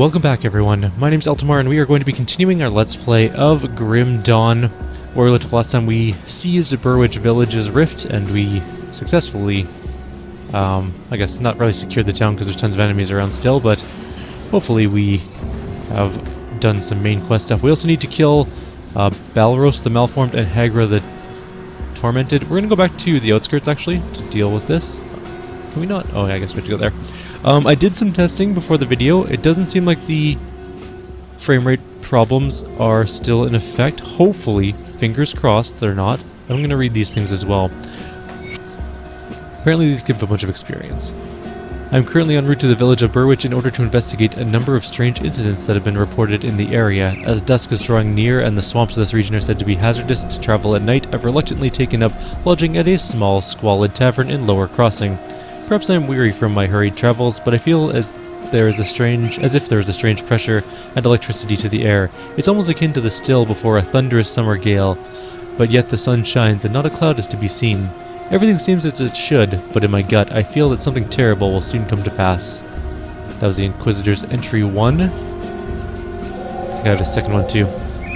Welcome back everyone, my name's Eltimar and we are going to be continuing our Let's Play of Grim Dawn, where we left off last time. We seized Burwich Village's rift and we successfully, I guess not really secured the town because there's tons of enemies around still, but hopefully we have done some main quest stuff. We also need to kill Balros the Malformed and Hagra the Tormented. We're going to go back to the outskirts actually to deal with this. Can we not? Oh, yeah, I guess we have to go there. I did some testing before the video. It doesn't seem like the frame rate problems are still in effect. Hopefully, fingers crossed, they're not. I'm going to read these things as well. Apparently, these give a bunch of experience. I'm currently en route to the village of Burwich in order to investigate a number of strange incidents that have been reported in the area. As dusk is drawing near and the swamps of this region are said to be hazardous to travel at night, I've reluctantly taken up lodging at a small, squalid tavern in Lower Crossing. Perhaps I'm weary from my hurried travels, but I feel as if there is a strange pressure and electricity to the air. It's almost akin to the still before a thunderous summer gale, but yet the sun shines and not a cloud is to be seen. Everything seems as it should, but in my gut, I feel that something terrible will soon come to pass. That was the Inquisitor's entry 1. I think I have a second one too.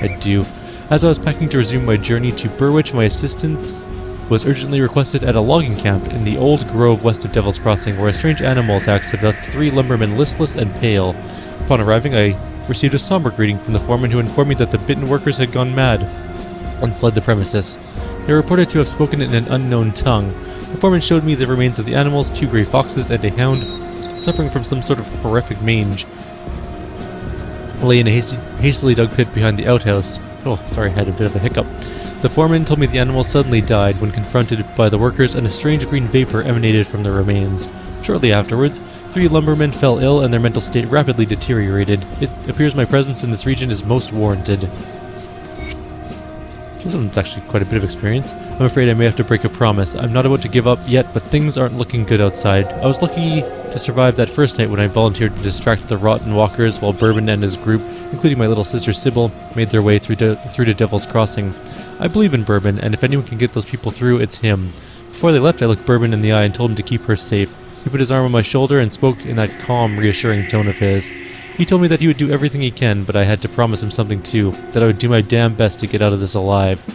I do. As I was packing to resume my journey to Burwich, my assistance was urgently requested at a logging camp in the old grove west of Devil's Crossing, where a strange animal attacks had left 3 lumbermen listless and pale. Upon arriving, I received a somber greeting from the foreman, who informed me that the bitten workers had gone mad and fled the premises. They were reported to have spoken in an unknown tongue. The foreman showed me the remains of the animals, 2 grey foxes and a hound, suffering from some sort of horrific mange, lay in a hastily dug pit behind the outhouse. Oh, sorry, I had a bit of a hiccup. The foreman told me the animals suddenly died when confronted by the workers, and a strange green vapor emanated from the remains. Shortly afterwards, 3 lumbermen fell ill and their mental state rapidly deteriorated. It appears my presence in this region is most warranted. This one's actually quite a bit of experience. I'm afraid I may have to break a promise. I'm not about to give up yet, but things aren't looking good outside. I was lucky to survive that first night when I volunteered to distract the Molten Walkers while Bourbon and his group, including my little sister Sybil, made their way through to Devil's Crossing. I believe in Bourbon, and if anyone can get those people through, it's him. Before they left, I looked Bourbon in the eye and told him to keep her safe. He put his arm on my shoulder and spoke in that calm, reassuring tone of his. He told me that he would do everything he can, but I had to promise him something too, that I would do my damn best to get out of this alive.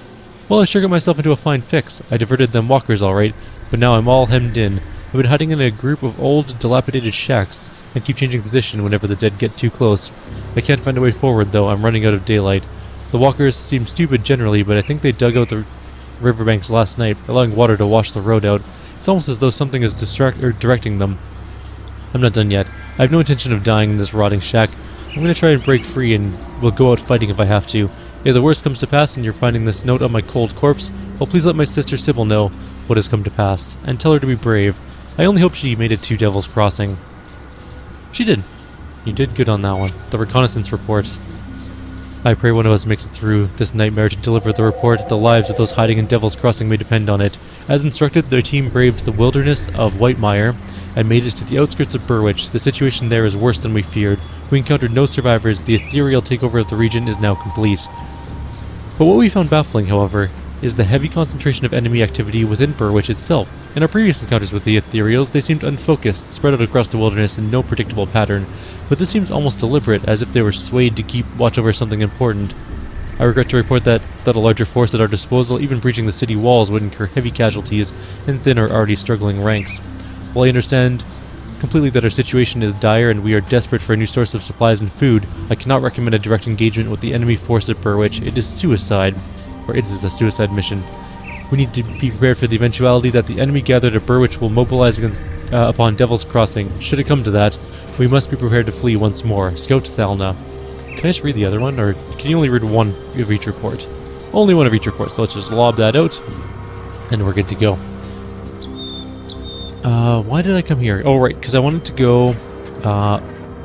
Well, I sure got myself into a fine fix. I diverted them walkers alright, but now I'm all hemmed in. I've been hiding in a group of old, dilapidated shacks, and keep changing position whenever the dead get too close. I can't find a way forward, though. I'm running out of daylight. The walkers seem stupid generally, but I think they dug out the riverbanks last night, allowing water to wash the road out. It's almost as though something is directing them. I'm not done yet. I have no intention of dying in this rotting shack. I'm going to try and break free, and we'll go out fighting if I have to. If the worst comes to pass and you're finding this note on my cold corpse, well, please let my sister Sybil know what has come to pass, and tell her to be brave. I only hope she made it to Devil's Crossing. She did. You did good on that one. The reconnaissance report. I pray one of us makes it through this nightmare to deliver the report. The lives of those hiding in Devil's Crossing may depend on it. As instructed, their team braved the wilderness of Whitemire and made it to the outskirts of Burwich. The situation there is worse than we feared. We encountered no survivors. The ethereal takeover of the region is now complete. But what we found baffling, however, is the heavy concentration of enemy activity within Burwich itself. In our previous encounters with the ethereals, they seemed unfocused, spread out across the wilderness in no predictable pattern, but this seemed almost deliberate, as if they were swayed to keep watch over something important. I regret to report that a larger force at our disposal, even breaching the city walls, would incur heavy casualties and thin our already struggling ranks. While I understand completely that our situation is dire and we are desperate for a new source of supplies and food, I cannot recommend a direct engagement with the enemy force at Burwich. It is suicide, or it is a suicide mission. We need to be prepared for the eventuality that the enemy gathered at Burwich will mobilize upon Devil's Crossing. Should it come to that, we must be prepared to flee once more. Scout Thalna. Can I just read the other one, or can you only read one of each report? Only one of each report, so let's just lob that out, and we're good to go. Why did I come here? Oh, right, because I wanted to go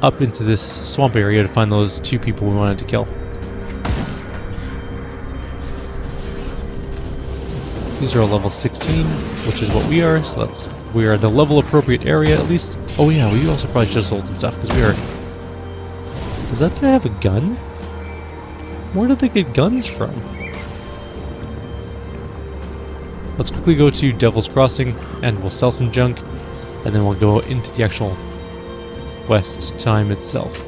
up into this swamp area to find those 2 people we wanted to kill. These are all level 16, which is what we are, so we are in the level appropriate area at least. Oh yeah, we also probably should have sold some stuff, because we are... Does that guy have a gun? Where did they get guns from? Let's quickly go to Devil's Crossing, and we'll sell some junk, and then we'll go into the actual quest time itself.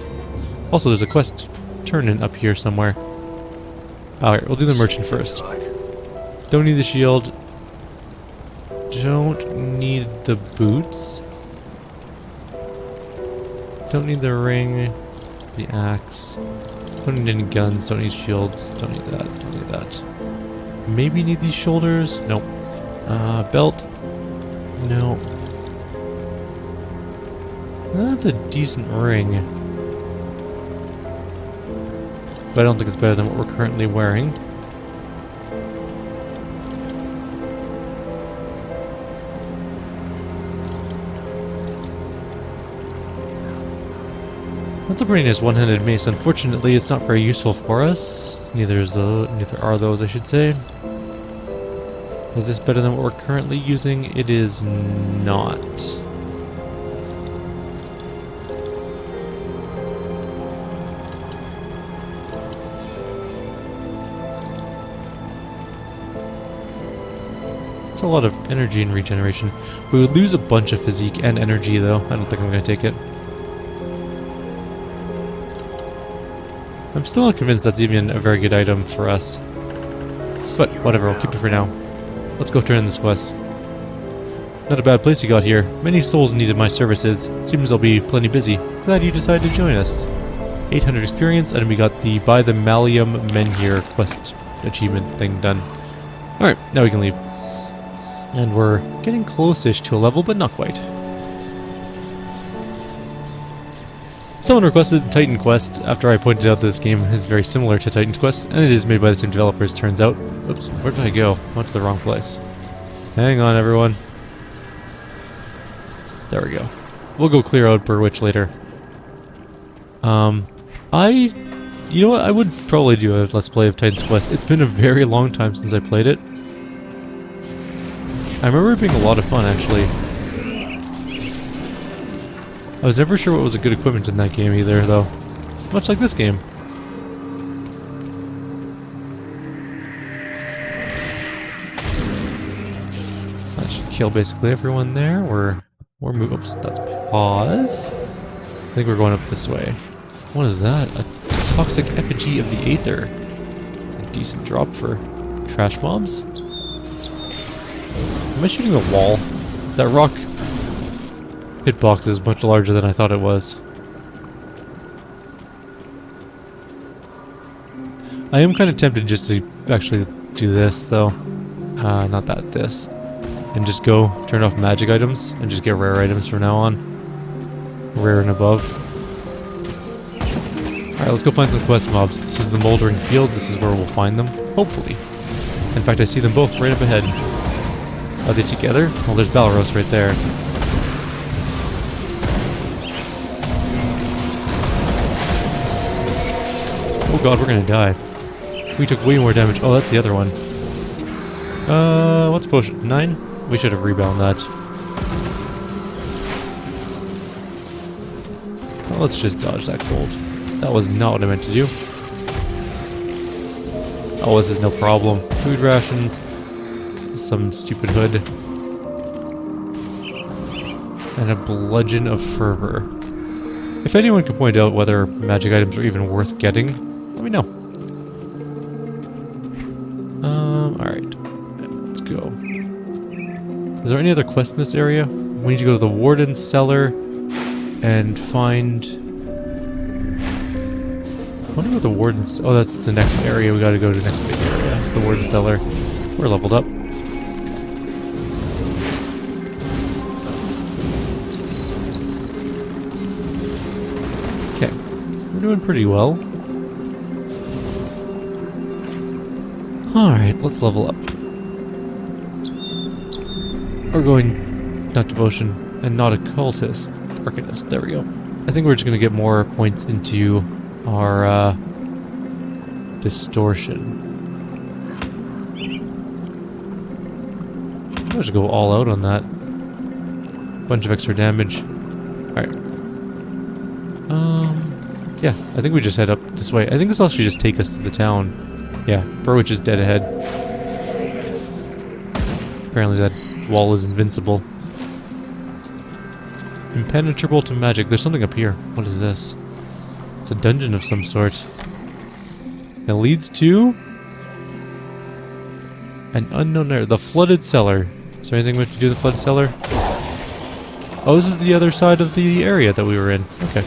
Also, there's a quest turn-in up here somewhere. Alright, we'll do the merchant first. Don't need the shield. Don't need the boots. Don't need the ring. The axe. Don't need any guns. Don't need shields. Don't need that. Don't need that. Maybe need these shoulders. Nope. Belt. No. That's a decent ring. But I don't think it's better than what we're currently wearing. That's a pretty nice one-handed mace. Unfortunately, it's not very useful for us. Neither are those, I should say. Is this better than what we're currently using? It is not. It's a lot of energy and regeneration. We would lose a bunch of physique and energy, though. I don't think I'm going to take it. I'm still not convinced that's even a very good item for us. But whatever, I'll keep it for now. Let's go turn in this quest. Not a bad place you got here. Many souls needed my services. Seems I'll be plenty busy. Glad you decided to join us. 800 experience, and we got the Buy the Malleum Menhir quest achievement thing done. Alright, now we can leave. And we're getting close-ish to a level, but not quite. Someone requested Titan Quest after I pointed out this game is very similar to Titan Quest, and it is made by the same developers, turns out. Oops, where did I go? I went to the wrong place. Hang on, everyone. There we go. We'll go clear out Burwitch later. You know what? I would probably do a Let's Play of Titan's Quest. It's been a very long time since I played it. I remember it being a lot of fun, actually. I was never sure what was a good equipment in that game either, though. Much like this game. That should kill basically everyone there. We're moving. Oops, that's pause. I think we're going up this way. What is that? A toxic effigy of the Aether. It's a decent drop for trash mobs. Am I shooting the wall? That rock hitbox is much larger than I thought it was. I am kind of tempted just to actually do this, though. Not that, this. And just go turn off magic items and just get rare items from now on. Rare and above. Alright, let's go find some quest mobs. This is the Mouldering Fields. This is where we'll find them. Hopefully. In fact, I see them both right up ahead. Are they together? Well, there's Balros right there. Oh god, we're gonna die. We took way more damage. Oh, that's the other one. What's potion? 9? We should have rebound that. Well, let's just dodge that cold. That was not what I meant to do. Oh, this is no problem. Food rations. Some stupid hood. And a bludgeon of fervor. If anyone can point out whether magic items are even worth getting, let me know. Alright. Let's go. Is there any other quests in this area? We need to go to the Warden's Cellar and find... I wonder what the Warden's... Oh, that's the next area. We gotta go to the next big area. That's the Warden's Cellar. We're leveled up. Okay. We're doing pretty well. Alright, let's level up. We're going... not devotion, and not occultist. Arcanist, there we go. I think we're just gonna get more points into our, distortion. I'll just go all out on that. Bunch of extra damage. Alright. Yeah, I think we just head up this way. I think this will actually just take us to the town. Yeah, Burwitch is dead ahead. Apparently that wall is invincible. Impenetrable to magic. There's something up here. What is this? It's a dungeon of some sort. It leads to an unknown area. The flooded cellar. Is there anything we have to do with the flooded cellar? Oh, this is the other side of the area that we were in. Okay.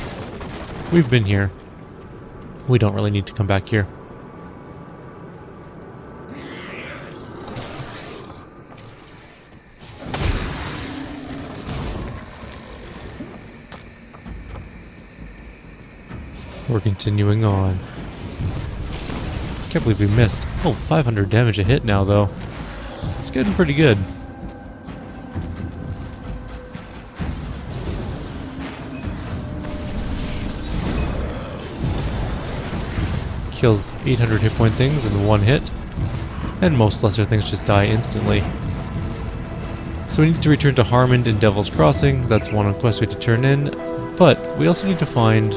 We've been here. We don't really need to come back here. We're continuing on. Can't believe we missed. Oh, 500 damage a hit now, though. It's getting pretty good. Kills 800 hit point things in one hit. And most lesser things just die instantly. So we need to return to Harmond and Devil's Crossing. That's one quest we have to turn in. But we also need to find...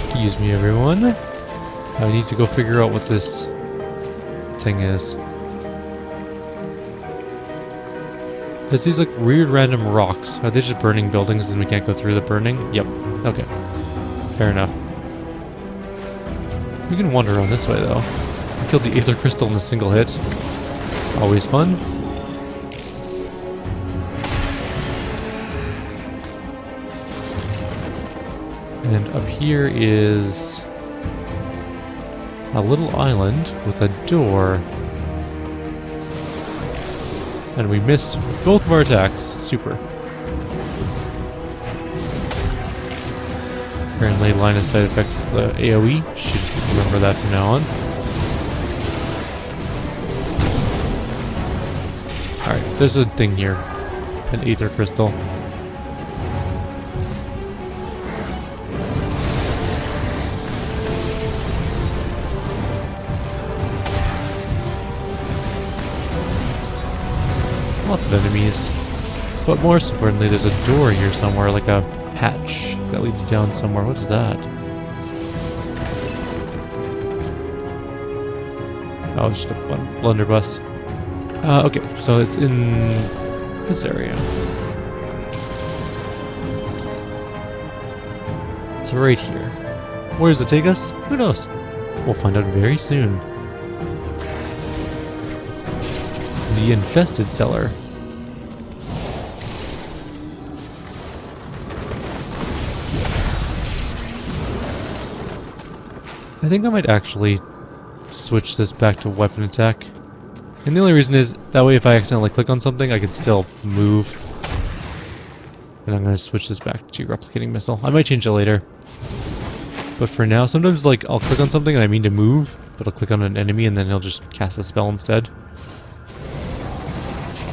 Excuse me, everyone. I need to go figure out what this thing is. There's these like weird random rocks. Are they just burning buildings and we can't go through the burning? Yep. Okay. Fair enough. We can wander around this way though. I killed the Aether Crystal in a single hit. Always fun. And up here is a little island with a door. And we missed both of our attacks. Super. Apparently line of sight affects the AoE. Should remember that from now on. Alright, there's a thing here. An Aether Crystal. Lots of enemies. But more importantly, there's a door here somewhere, like a hatch that leads down somewhere. What is that? Oh, it's just a blunderbuss. Okay, so it's in this area. So right here. Where does it take us? Who knows? We'll find out very soon. The Infested Seller. I think I might actually switch this back to weapon attack. And the only reason is, that way if I accidentally click on something, I can still move. And I'm going to switch this back to replicating missile. I might change it later. But for now, sometimes like I'll click on something and I mean to move, but I'll click on an enemy and then he'll just cast a spell instead.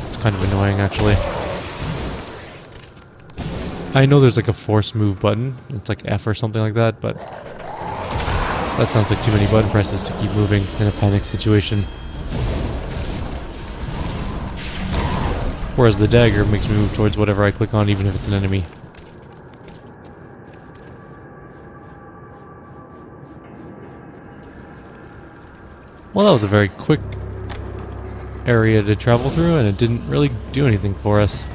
It's kind of annoying actually. I know there's like a force move button. It's like F or something like that, but that sounds like too many button presses to keep moving in a panic situation. Whereas the dagger makes me move towards whatever I click on, even if it's an enemy. Well, that was a very quick area to travel through, and it didn't really do anything for us.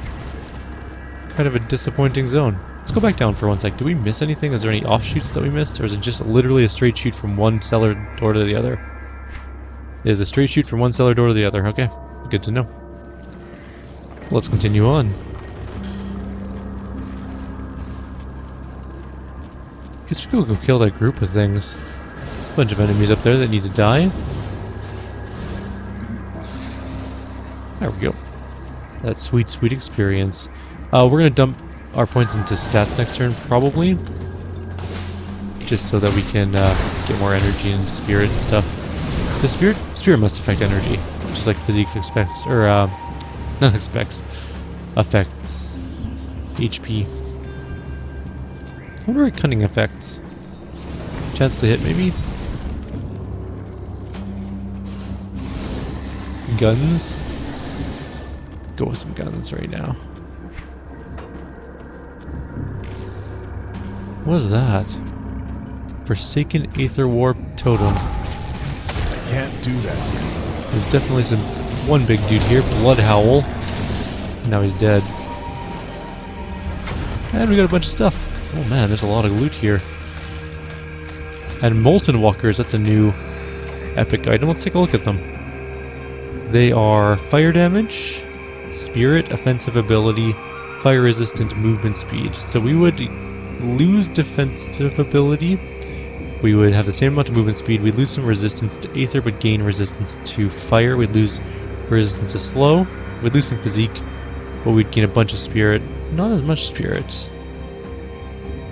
Kind of a disappointing zone. Let's go back down for 1 sec. Did we miss anything? Is there any offshoots that we missed? Or is it just literally a straight shoot from one cellar door to the other? It is a straight shoot from one cellar door to the other. Okay, good to know. Let's continue on. Guess we could go kill that group of things. There's a bunch of enemies up there that need to die. There we go. That sweet, sweet experience. We're gonna dump our points into stats next turn, probably. Just so that we can get more energy and spirit and stuff. The spirit must affect energy, just like physique expects, or not expects, affects HP. I wonder what cunning affects. Chance to hit, maybe? Guns? Go with some guns right now. What is that? Forsaken Aether Warp Totem. I can't do that. There's definitely one big dude here, Blood Howl. Now he's dead. And we got a bunch of stuff. Oh man, there's a lot of loot here. And Molten Walkers, that's a new epic item. Let's take a look at them. They are fire damage, spirit, offensive ability, fire resistant, movement speed. So we would lose defensive ability. We would have the same amount of movement speed. We'd lose some resistance to Aether, but gain resistance to fire. We'd lose resistance to slow. We'd lose some physique, but we'd gain a bunch of spirit. Not as much spirit.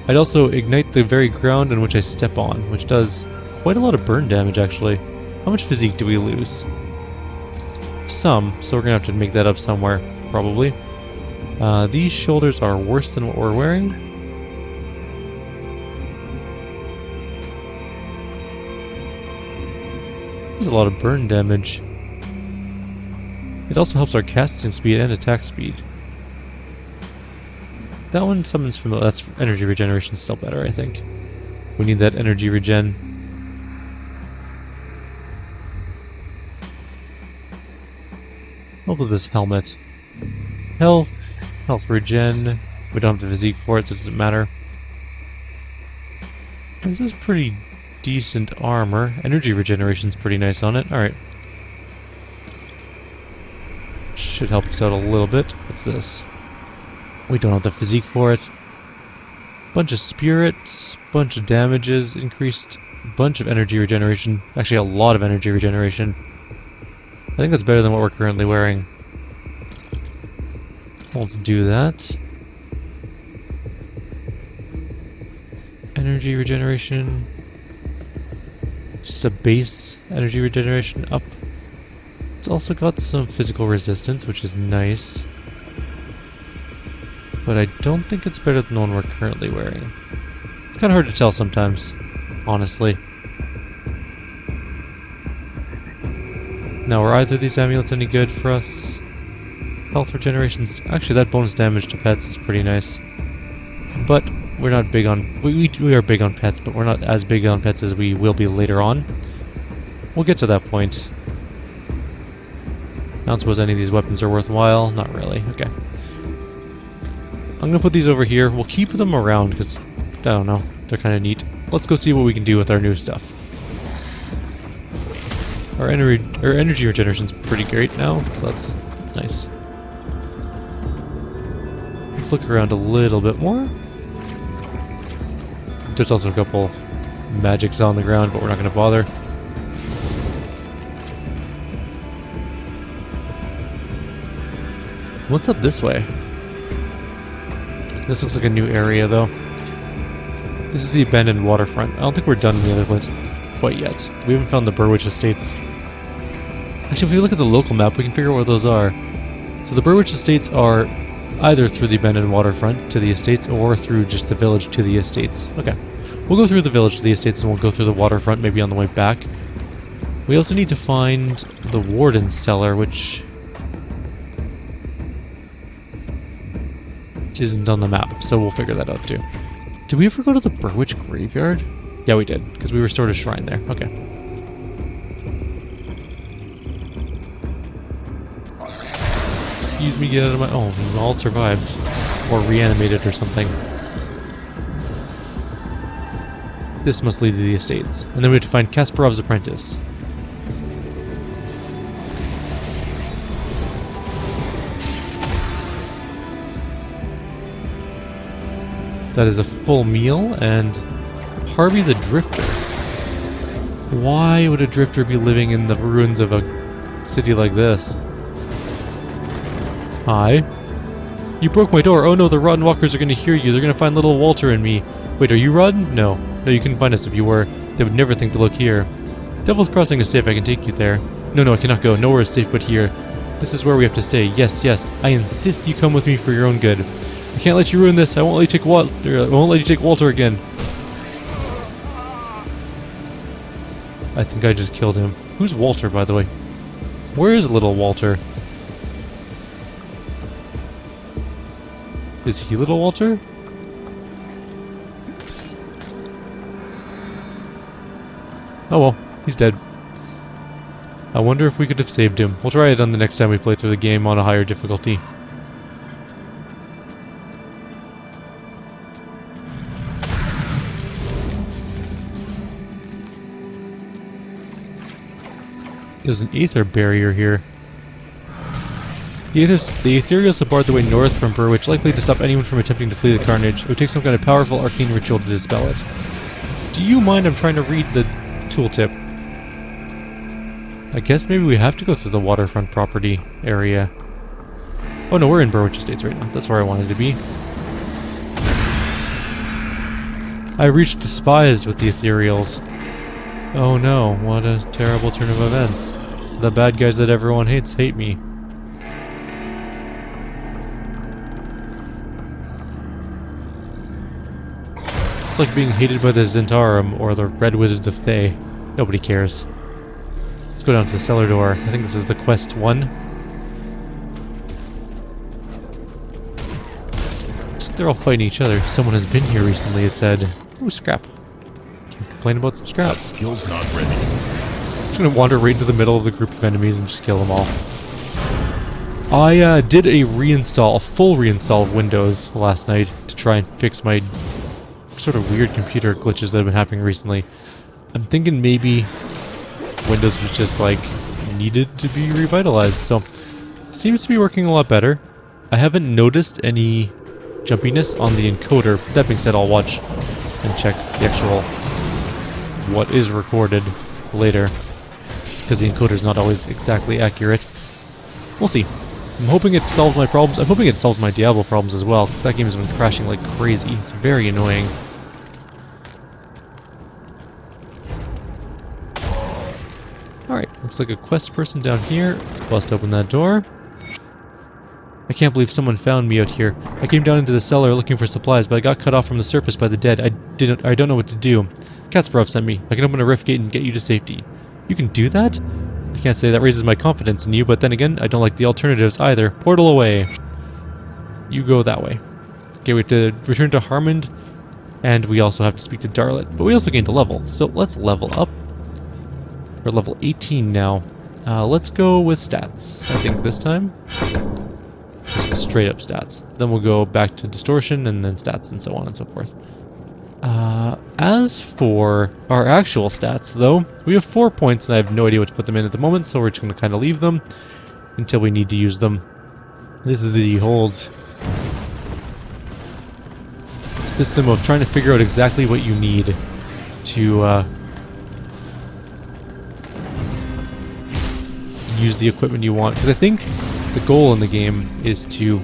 I'd also ignite the very ground on which I step on, which does quite a lot of burn damage, actually. How much physique do we lose? Some, so we're gonna have to make that up somewhere, probably. These shoulders are worse than what we're wearing. There's a lot of burn damage. It also helps our casting speed and attack speed. That one summons from... That's energy regeneration, still better, I think. We need that energy regen. What with this helmet? Health regen. We don't have the physique for it, so it doesn't matter. This is pretty decent armor. Energy regeneration's pretty nice on it. Alright. Should help us out a little bit. What's this? We don't have the physique for it. Bunch of spirits, bunch of damages, increased bunch of energy regeneration. Actually, a lot of energy regeneration. I think that's better than what we're currently wearing. Let's do that. Energy regeneration. Just a base energy regeneration up. It's also got some physical resistance, which is nice. But I don't think it's better than the one we're currently wearing. It's kind of hard to tell sometimes, honestly. Now, are either of these amulets any good for us? Health regeneration's... Actually, that bonus damage to pets is pretty nice. But we're not big on... We are big on pets, but we're not as big on pets as we will be later on. We'll get to that point. I don't suppose any of these weapons are worthwhile. Not really. Okay. I'm gonna put these over here. We'll keep them around because, I don't know, they're kind of neat. Let's go see what we can do with our new stuff. Our energy regeneration's pretty great now, so that's nice. Let's look around a little bit more. There's also a couple magics on the ground, but we're not gonna bother. What's up this way? This looks like a new area, though. This is the abandoned waterfront. I don't think we're done in the other place quite yet. We haven't found the Burwitch Estates. Actually, if we look at the local map, we can figure out where those are. So the Burwitch Estates are either through the abandoned waterfront to the estates, or through just the village to the estates. Okay. We'll go through the village to the estates, and we'll go through the waterfront maybe on the way back. We also need to find the Warden's Cellar, which... isn't on the map, so we'll figure that out too. Did we ever go to the Burwitch Graveyard? Yeah, we did, because we restored a shrine there. Okay. Excuse me, get out of my... Oh, we all survived. Or reanimated or something. This must lead to the estates. And then we have to find Kasparov's apprentice. That is a full meal, and Harvey the Drifter. Why would a drifter be living in the ruins of a city like this? Hi. You broke my door. Oh no, the Rotten Walkers are going to hear you. They're going to find little Walter and me. Wait, are you Rotten? No. No, you couldn't find us if you were. They would never think to look here. Devil's Crossing is safe. I can take you there. No, I cannot go. Nowhere is safe but here. This is where we have to stay. Yes. I insist you come with me for your own good. I can't let you ruin this. I won't let you take Walter. I won't let you take Walter again. I think I just killed him. Who's Walter, by the way? Where is little Walter? Is he little Walter? Oh well, he's dead. I wonder if we could have saved him. We'll try it on the next time we play through the game on a higher difficulty. There's an aether barrier here. The ethereals have barred the way north from Burwich, likely to stop anyone from attempting to flee the carnage. It would take some kind of powerful arcane ritual to dispel it. Do you mind? I'm trying to read the tooltip. I guess maybe we have to go through the waterfront property area. Oh no, we're in Burwich Estates right now. That's where I wanted to be. I reached despised with the ethereals. Oh no, what a terrible turn of events. The bad guys that everyone hates hate me. It's like being hated by the Zentarum or the Red Wizards of Thay. Nobody cares. Let's go down to the cellar door. I think this is the quest 1. Looks like they're all fighting each other. Someone has been here recently, it said. Ooh, scrap. Can't complain about some scrap. That skill's not ready. I'm just gonna wander right into the middle of the group of enemies and just kill them all. I did a full reinstall of Windows last night to try and fix my sort of weird computer glitches that have been happening recently. I'm thinking maybe Windows was just like needed to be revitalized, so seems to be working a lot better. I haven't noticed any jumpiness on the encoder. That being said, I'll watch and check the actual what is recorded later, because the encoder is not always exactly accurate. We'll see. I'm hoping it solves my problems. I'm hoping it solves my Diablo problems as well, because that game has been crashing like crazy. It's very annoying. Alright, looks like a quest person down here. Let's bust open that door. I can't believe someone found me out here. I came down into the cellar looking for supplies, but I got cut off from the surface by the dead. I don't know what to do. Kasparov sent me. I can open a rift gate and get you to safety. You can do that? I can't say that raises my confidence in you, but then again, I don't like the alternatives either. Portal away. You go that way. Okay, we have to return to Harmond, and we also have to speak to Darlet, but we also gained a level, so let's level up. We're level 18 now. Let's go with stats, I think this time. Just straight up stats. Then we'll go back to distortion, and then stats, and so on and so forth. As for our actual stats, though, we have 4 points, and I have no idea what to put them in at the moment, so we're just going to kind of leave them until we need to use them. This is the whole system of trying to figure out exactly what you need to use the equipment you want. Because I think the goal in the game is to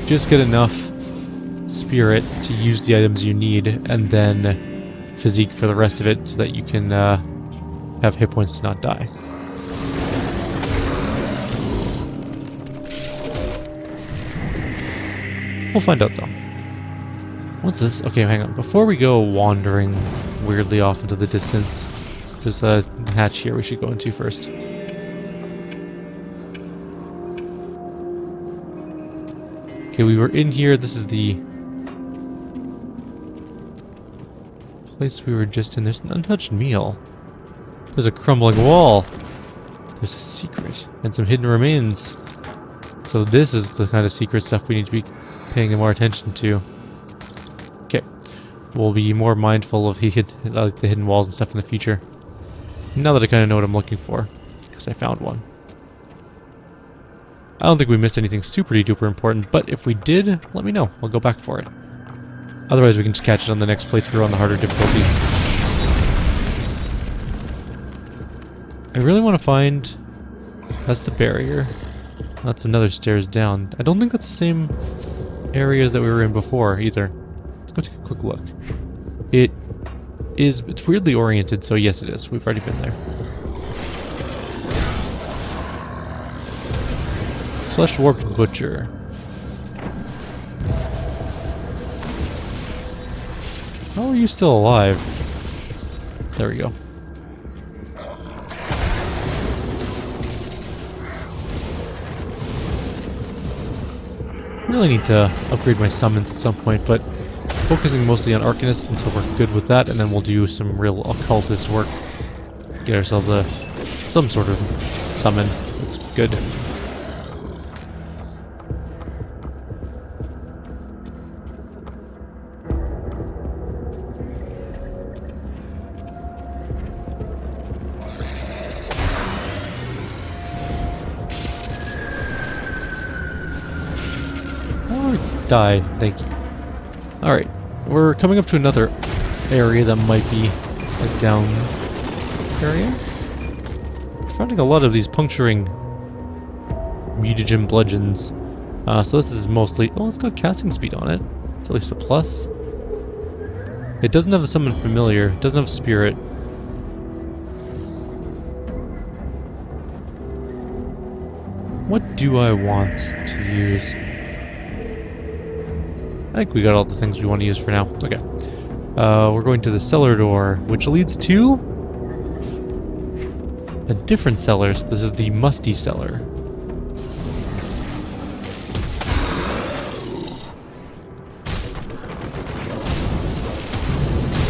just get enough spirit to use the items you need, and then physique for the rest of it so that you can have hit points to not die. We'll find out though. What's this? Okay, hang on. Before we go wandering weirdly off into the distance, there's a hatch here we should go into first. Okay, we were in here. This is the place we were just in. There's an untouched meal. There's a crumbling wall. There's a secret and some hidden remains. So this is the kind of secret stuff we need to be paying more attention to. Okay, we'll be more mindful of the hidden walls and stuff in the future. Now that I kind of know what I'm looking for, because I found one. I don't think we missed anything super duper important, but if we did, let me know. I'll go back for it. Otherwise, we can just catch it on the next playthrough on the harder difficulty. I really want to find... That's the barrier. That's another stairs down. I don't think that's the same areas that we were in before, either. Let's go take a quick look. It's weirdly oriented, so yes it is. We've already been there. Flesh-warped butcher. How are you still alive? There we go. Really need to upgrade my summons at some point, but focusing mostly on Arcanist until we're good with that, and then we'll do some real occultist work. Get ourselves a some sort of summon. It's good. Die, thank you. Alright, we're coming up to another area that might be a down area. We're finding a lot of these puncturing mutagen bludgeons. So this is mostly... Oh, it's got casting speed on it. It's at least a plus. It doesn't have a summon familiar. It doesn't have spirit. What do I want to use? I think we got all the things we want to use for now. Okay. We're going to the cellar door, which leads to a different cellar. So this is the musty cellar.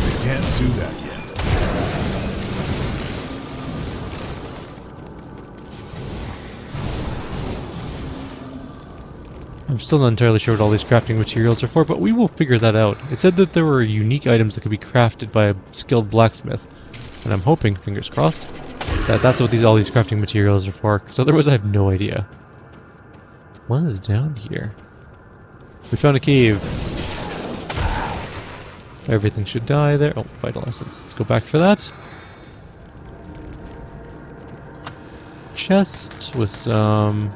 I can't do that yet. I'm still not entirely sure what all these crafting materials are for, but we will figure that out. It said that there were unique items that could be crafted by a skilled blacksmith, and I'm hoping, fingers crossed, that that's what all these crafting materials are for, because otherwise I have no idea. What is down here? We found a cave. Everything should die there. Oh, vital essence. Let's go back for that. Chest with some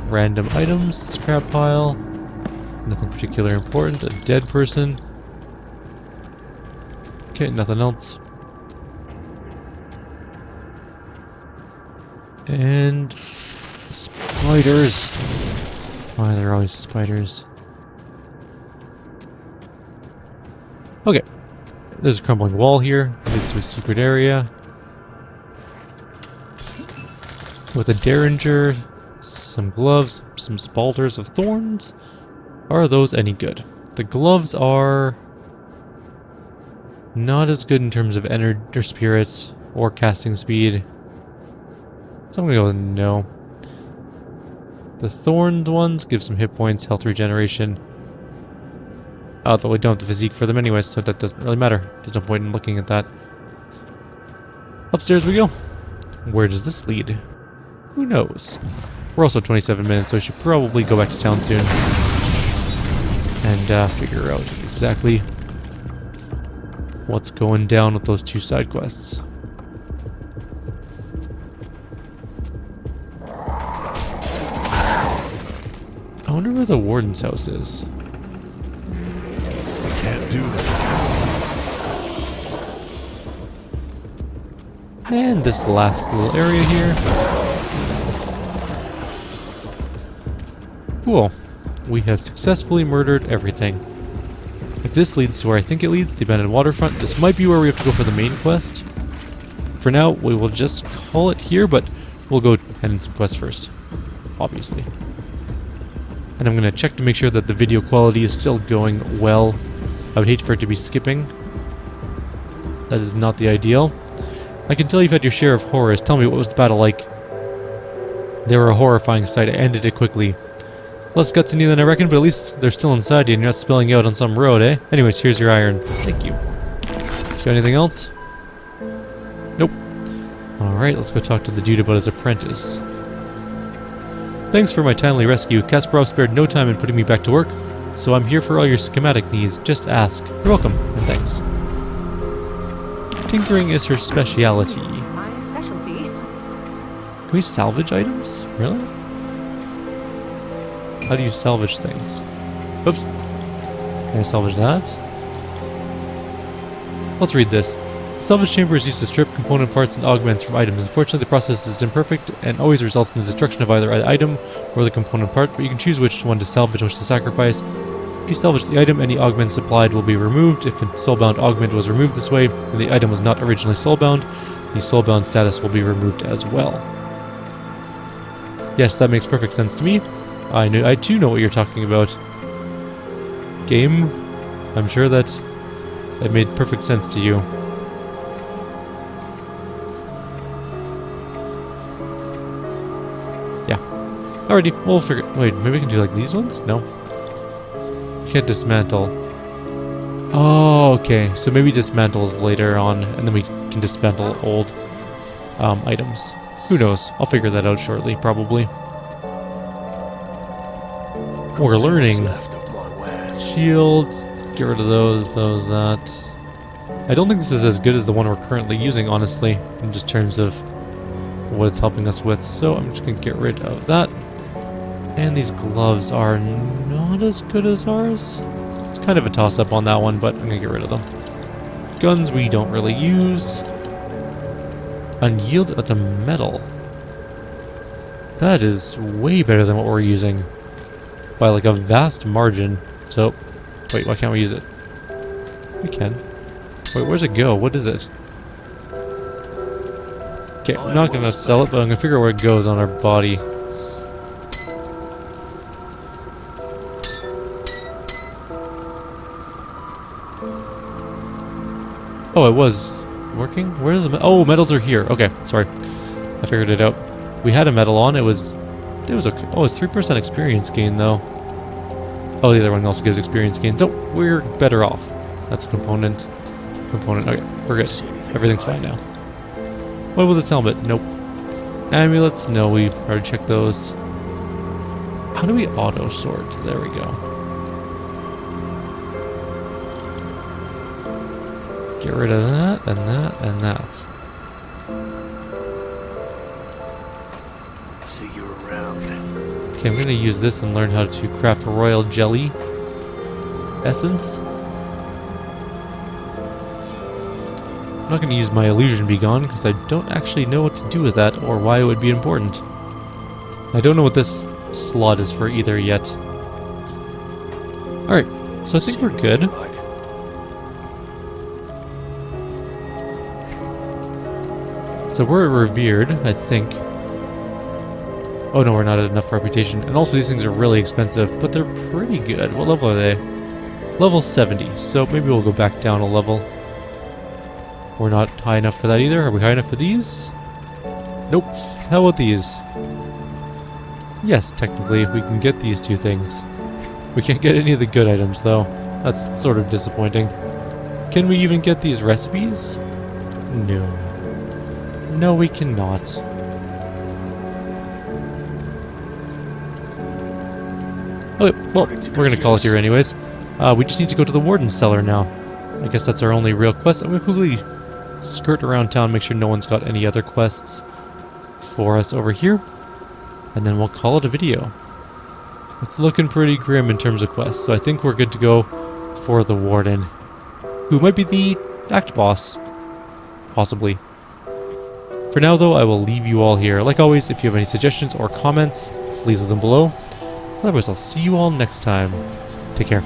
random items, scrap pile, nothing particularly important, a dead person. Okay, nothing else. And spiders. Why are there always spiders? Okay, there's a crumbling wall here, leads to a secret area. With a derringer, some gloves, some spalders of thorns. Are those any good? The gloves are not as good in terms of energy or spirit or casting speed. So I'm gonna go with no. The thorned ones give some hit points, health regeneration. Although we don't have the physique for them anyway, so that doesn't really matter. There's no point in looking at that. Upstairs we go. Where does this lead? Who knows? We're also 27 minutes, so we should probably go back to town soon. And figure out exactly what's going down with those two side quests. I wonder where the warden's house is. I can't do that. And this last little area here. Cool. We have successfully murdered everything. If this leads to where I think it leads, the abandoned waterfront, this might be where we have to go for the main quest. For now, we will just call it here, but we'll go hand in some quests first. Obviously. And I'm going to check to make sure that the video quality is still going well. I would hate for it to be skipping. That is not the ideal. I can tell you've had your share of horrors. Tell me, what was the battle like? They were a horrifying sight. I ended it quickly. Less gutsy than I reckon, but at least they're still inside you and you're not spilling out on some road, eh? Anyways, here's your iron. Thank you. Got anything else? Nope. Alright, let's go talk to the dude about his apprentice. Thanks for my timely rescue. Kasparov spared no time in putting me back to work, so I'm here for all your schematic needs. Just ask. You're welcome, and thanks. Tinkering is her speciality. My specialty. Can we salvage items? Really? How do you salvage things? Oops. Can I salvage that? Let's read this. The salvage chamber is used to strip component parts and augments from items. Unfortunately, the process is imperfect and always results in the destruction of either an item or the component part, but you can choose which one to salvage or which to sacrifice. If you salvage the item, any augment supplied will be removed. If a soulbound augment was removed this way, and the item was not originally soulbound, the soulbound status will be removed as well. Yes, that makes perfect sense to me. I too know what you're talking about. Game, I'm sure that it made perfect sense to you. Alrighty, we'll figure... Wait, maybe we can do like these ones? No. You can't dismantle. Oh, okay. So maybe dismantles later on, and then we can dismantle old items. Who knows? I'll figure that out shortly, probably. We're learning. Shields. Get rid of those, that. I don't think this is as good as the one we're currently using, honestly, in just terms of what it's helping us with. So I'm just going to get rid of that. And these gloves are not as good as ours. It's kind of a toss-up on that one, but I'm going to get rid of them. Guns we don't really use. Unyielded, that's a metal. That is way better than what we're using. By like a vast margin. So, wait, why can't we use it? We can. Wait, where's it go? What is it? Okay, I'm not going to sell it, but I'm going to figure out where it goes on our body. Oh, it was working? Where is the oh, medals are here. Okay, sorry. I figured it out. We had a medal on. It was okay. Oh, it's 3% experience gain, though. Oh, the other one also gives experience gain. So, we're better off. That's a component. Okay, we're good. Everything's fine now. What about this helmet? Nope. Amulets? No, we already checked those. How do we auto-sort? There we go. Get rid of that, and that, and that. See you around. Okay, I'm gonna use this and learn how to craft royal jelly essence. I'm not gonna use my illusion be gone because I don't actually know what to do with that or why it would be important. I don't know what this slot is for either yet. Alright, so I think we're good. So we're revered, I think. Oh no, we're not at enough reputation. And also these things are really expensive, but they're pretty good. What level are they? Level 70, so maybe we'll go back down a level. We're not high enough for that either. Are we high enough for these? Nope. How about these? Yes, technically, we can get these two things. We can't get any of the good items, though. That's sort of disappointing. Can we even get these recipes? No. No, we cannot. Okay, well, we're going to call it here anyways. We just need to go to the Warden's Cellar now. I guess that's our only real quest. I'm going to quickly skirt around town, make sure no one's got any other quests for us over here. And then we'll call it a video. It's looking pretty grim in terms of quests, so I think we're good to go for the Warden, who might be the act boss. Possibly. For now, though, I will leave you all here. Like always, if you have any suggestions or comments, please leave them below. Otherwise, I'll see you all next time. Take care.